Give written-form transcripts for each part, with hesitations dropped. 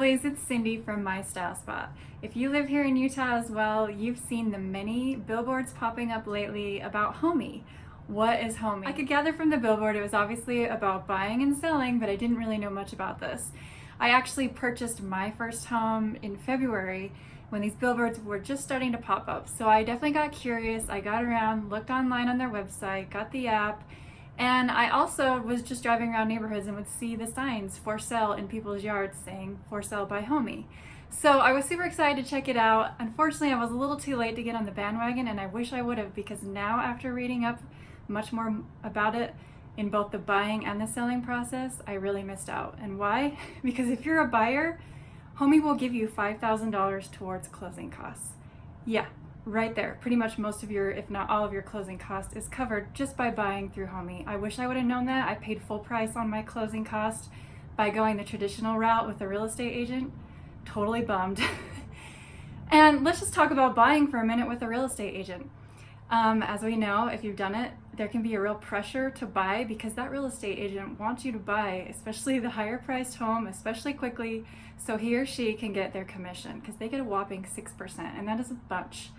lovelies, it's Cindy from MyStyleSpot. If you live here in Utah as well, you've seen the many billboards popping up lately about Homey. What is Homey? I could gather from the billboard it was obviously about buying and selling, but I didn't really know much about this. I actually purchased my first home in February when these billboards were just starting to pop up. So I definitely got curious. I got around, looked online on their website, got the app, and I also was just driving around neighborhoods and would see the signs for sale in people's yards saying for sale by Homey. So I was super excited to check it out. Unfortunately, I was a little too late to get on the bandwagon, and I wish I would have, because now after reading up much more about it in both the buying and the selling process, I really missed out. And why? Because if you're a buyer, Homey will give you $5,000 towards closing costs. Yeah, right there. Pretty much most of your, if not all of your closing cost is covered just by buying through Homey. I wish I would have known that. I paid full price on my closing cost by going the traditional route with a real estate agent. Totally bummed. And let's just talk about buying for a minute with a real estate agent. As we know, if you've done it, there can be a real pressure to buy because that real estate agent wants you to buy, especially the higher priced home, especially quickly, so he or she can get their commission, because they get a whopping 6%, and that is a bunch.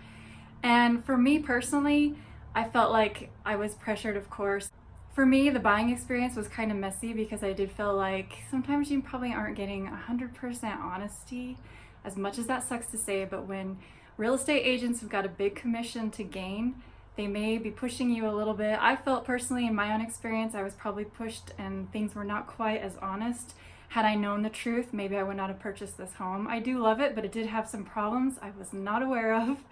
And for me personally, I felt like I was pressured, of course. For me, the buying experience was kind of messy because I did feel like sometimes you probably aren't getting 100% honesty, as much as that sucks to say, but when real estate agents have got a big commission to gain, they may be pushing you a little bit. I felt personally in my own experience, I was probably pushed and things were not quite as honest. Had I known the truth, maybe I would not have purchased this home. I do love it, but it did have some problems I was not aware of.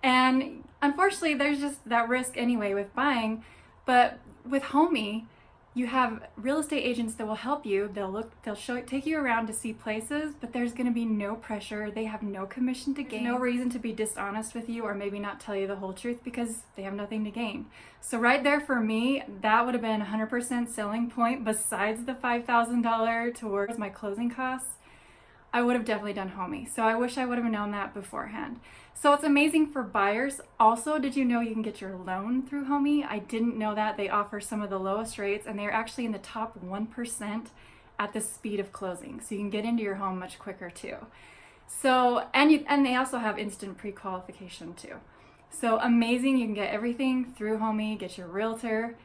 And unfortunately, there's just that risk anyway with buying. But with Homey, you have real estate agents that will help you. They'll take you around to see places, but there's going to be no pressure. They have no commission to gain. No reason to be dishonest with you or maybe not tell you the whole truth because they have nothing to gain. So right there for me, that would have been 100% selling point besides the $5,000 towards my closing costs. I would have definitely done Homey. So I wish I would have known that beforehand. So it's amazing for buyers. Also, did you know you can get your loan through Homey? I didn't know that. They offer some of the lowest rates, and they're actually in the top 1% at the speed of closing. So you can get into your home much quicker too. So, and they also have instant pre-qualification too. So amazing. You can get everything through Homey, get your realtor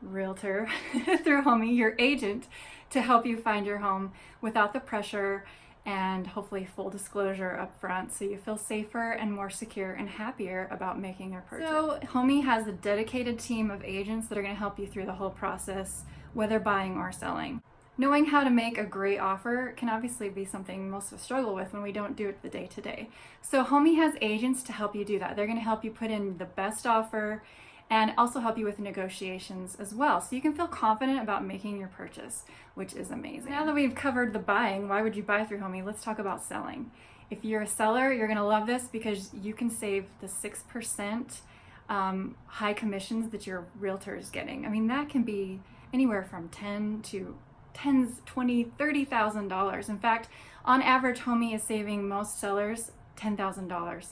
through Homey, your agent, to help you find your home without the pressure, and hopefully full disclosure up front, so you feel safer and more secure and happier about making your purchase. So Homey has a dedicated team of agents that are going to help you through the whole process, whether buying or selling. Knowing how to make a great offer can obviously be something most of us struggle with when we don't do it the day-to-day. So Homey has agents to help you do that. They're going to help you put in the best offer and also help you with negotiations as well, so you can feel confident about making your purchase, which is amazing. Now that we've covered the buying, why would you buy through Homey? Let's talk about selling. If you're a seller, you're gonna love this because you can save the 6% high commissions that your realtor is getting. I mean, that can be anywhere from $10,000 to $20,000, $30,000. In fact, on average, Homey is saving most sellers $10,000.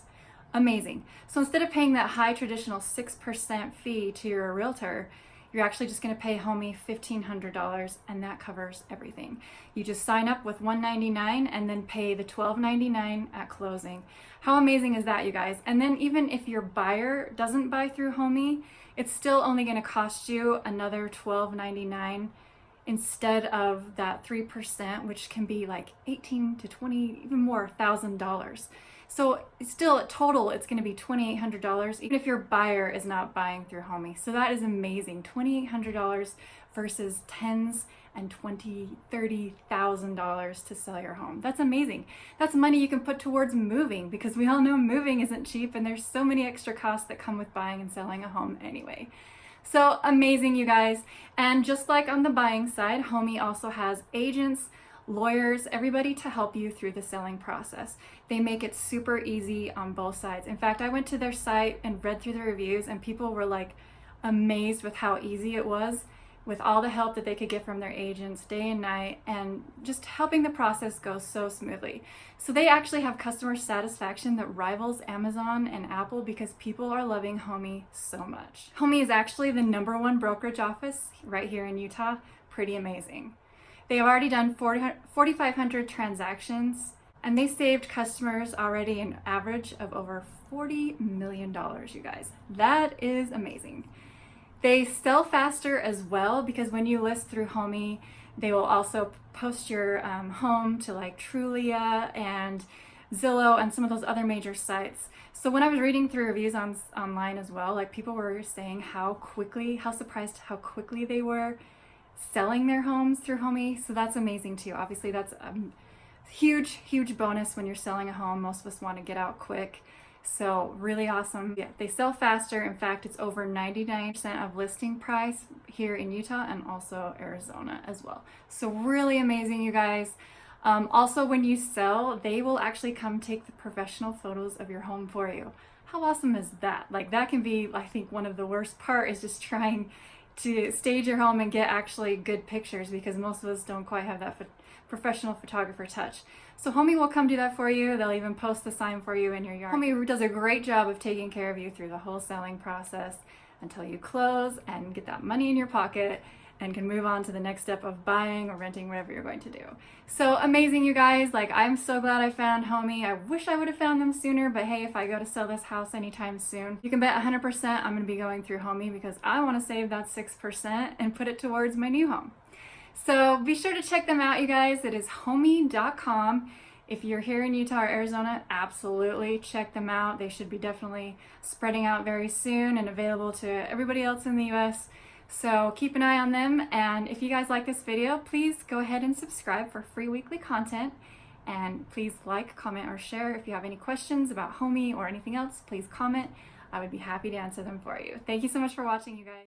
Amazing. So instead of paying that high traditional 6% fee to your realtor, you're actually just going to pay Homey $1,500, and that covers everything. You just sign up with $199 and then pay the $1,299 at closing. How amazing is that, you guys? And then even if your buyer doesn't buy through Homey, it's still only going to cost you another $1,299 instead of that 3%, which can be like $18,000 to $20,000, even more, $1,000. So still, total, it's going to be $2,800, even if your buyer is not buying through Homey. So that is amazing. $2,800 versus tens and $20,000, $30,000 to sell your home. That's amazing. That's money you can put towards moving, because we all know moving isn't cheap, and there's so many extra costs that come with buying and selling a home anyway. So amazing, you guys. And just like on the buying side, Homey also has agents, lawyers, everybody to help you through the selling process. They make it super easy on both sides. In fact, I went to their site and read through the reviews, and people were like amazed with how easy it was, with all the help that they could get from their agents day and night, and just helping the process go so smoothly. So they actually have customer satisfaction that rivals Amazon and Apple because people are loving Homey so much. Homey is actually the #1 brokerage office right here in Utah. Pretty amazing. They have already done 4,500 transactions, and they saved customers already an average of over $40 million, you guys. That is amazing. They sell faster as well because when you list through Homey, they will also post your home to like Trulia and Zillow and some of those other major sites. So when I was reading through reviews online as well, like people were saying how surprised how quickly they were selling their homes through Homey. So that's amazing too. Obviously that's a huge bonus when you're selling a home. Most of us want to get out quick. So really awesome. Yeah, they sell faster. In fact, it's over 99% of listing price here in Utah and also Arizona as well. So really amazing, you guys. Also, when you sell, they will actually come take the professional photos of your home for you. How awesome is that? Like that can be, I think, one of the worst part is just trying to stage your home and get actually good pictures because most of us don't quite have that professional photographer touch. So Homey will come do that for you. They'll even post the sign for you in your yard. Homey does a great job of taking care of you through the whole selling process until you close and get that money in your pocket and can move on to the next step of buying or renting, whatever you're going to do. So amazing, you guys. Like, I'm so glad I found Homey. I wish I would have found them sooner, but hey, if I go to sell this house anytime soon, you can bet 100% I'm gonna be going through Homey because I wanna save that 6% and put it towards my new home. So be sure to check them out, you guys. It is homey.com. If you're here in Utah or Arizona, absolutely check them out. They should be definitely spreading out very soon and available to everybody else in the US. So keep an eye on them. And if you guys like this video, please go ahead and subscribe for free weekly content. And please like, comment, or share. If you have any questions about Homey or anything else, please comment. I would be happy to answer them for you. Thank you so much for watching, you guys.